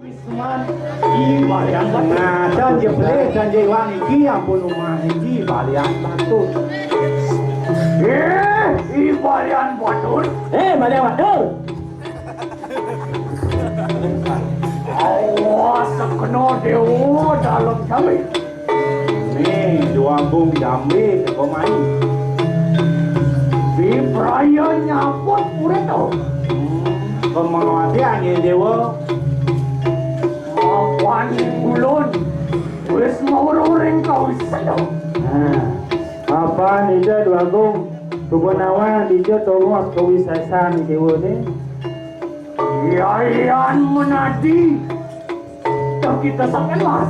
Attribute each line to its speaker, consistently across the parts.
Speaker 1: Pisman, balian tengah dan dia boleh dan dia wangi yang pun rumah ini balian batu. Balian batu. Balian batu. Awas kena dewa dalam kami. Nih dua bung jambi ke pemain. Di perayaan nyaput pura tu. Kemauan dia dewa. Wan Gulon, wes mau orang kau sedang. Apa ni dia dua gong? Tubunawan dia tolong kau wisasan dewa ni. Yayan menadi, tak kita sampai mas.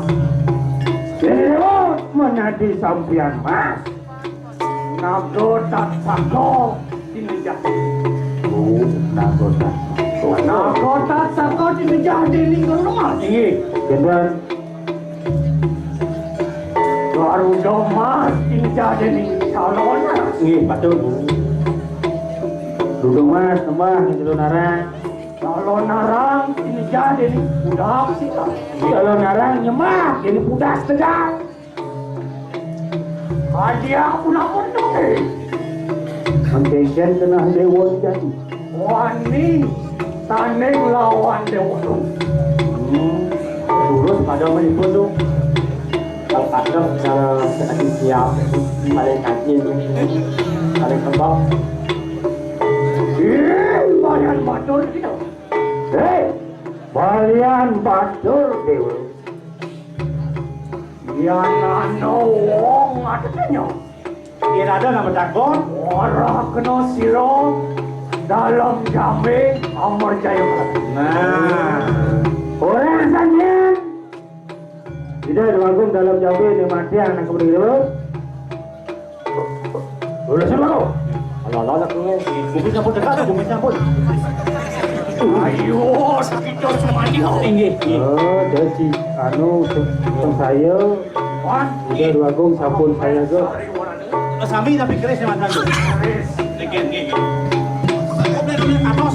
Speaker 1: Dewa menadi sampian mas. Nago tak sako dinejah. Nago tak. Nago tak sako dinejah di lingkungan rumah. Kedua Garuda Mas dinejah di calon. Betul. Garuda Mas tambah calon narang. Calon narang dinejah di budak sih. Calon narang nyemak jadi budak sedang. Hadiah pun tu. Mengkejen kena dewa jadi. Wani tanding lawan dewa tu. Terus pada menipun tu. Kalau ada cara seperti siap, paling kacil, paling kembang. Balian batur kita. Balian batur dewa. Yang nano wong adanya. Kira ada nama takon. Orang kena siro dalam jambe Amor Jaya. Nah, orang saja. Tidak diwagung dalam jambe ni mati anak kemudian dulu. Boleh siapa kau? Allah nak kau ni. Bumi campur dekat tu, bumi campur. Ayo, kita semua ni tinggi. Oh, jadi anu saya. Tidak diwagung sabun saya ke. Sambil tapi keris macam tu. Keris. Gigi. Atos.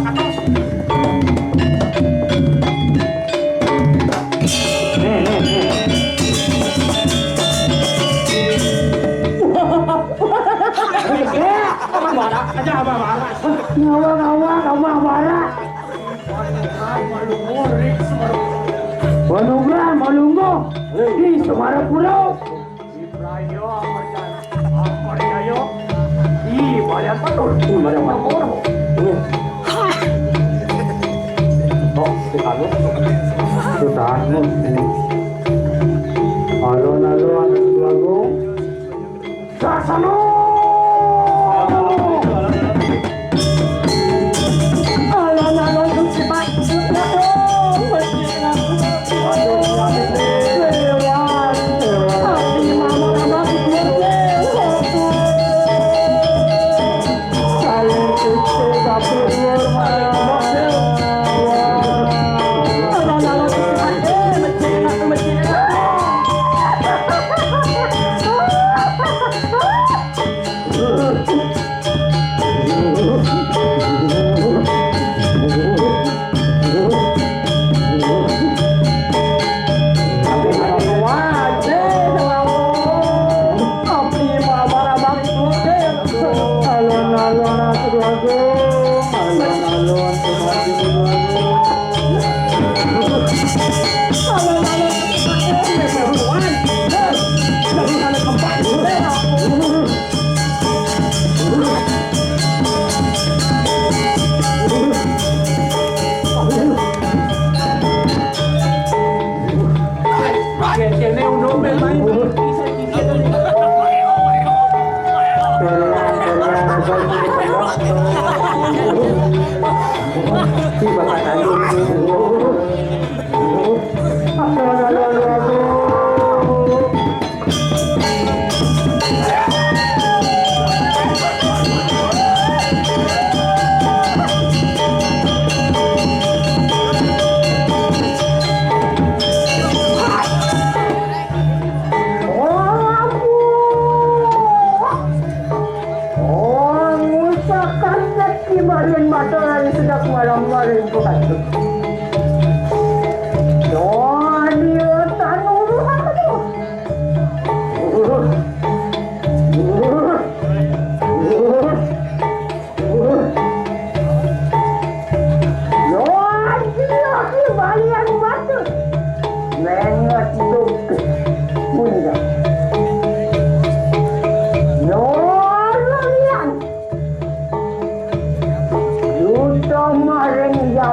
Speaker 1: Aja apa marah. Nyawa marah. Malunggo. Di Semara Pulau. Ibrayo Amor Jaya. Balian batur. Balian batur. Sutanu. Alon-alon lagu. Sasano.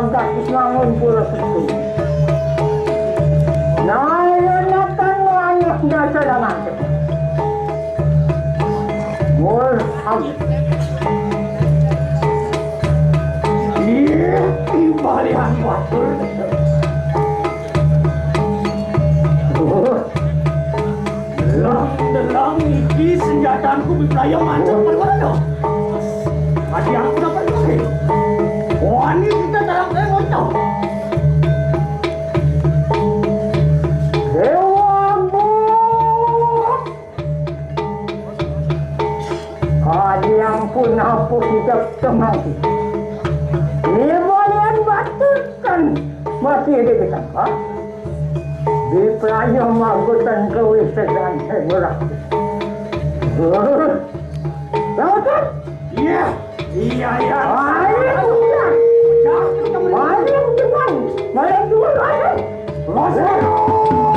Speaker 2: agak ismangun pula setu. Nah, yun natin mo anak na sa laman. More habit.
Speaker 1: Iya, ibalihan watur. Delang iki senjataanku biblaya macam perwano. Adi aku dapat pakai. Wani kita dalam tengoknya.
Speaker 2: Dewamu. Adi yang pun apa kita temati. Ibalihan batukan masih ada kita. Ha? Di pelaya magutan kewisasan segera. Tahu tak?
Speaker 1: Iya, iya, iya.
Speaker 2: Ayo, ayo, ayo, ayo, ayo, ayo, ayo, ayo, ayo, ayo,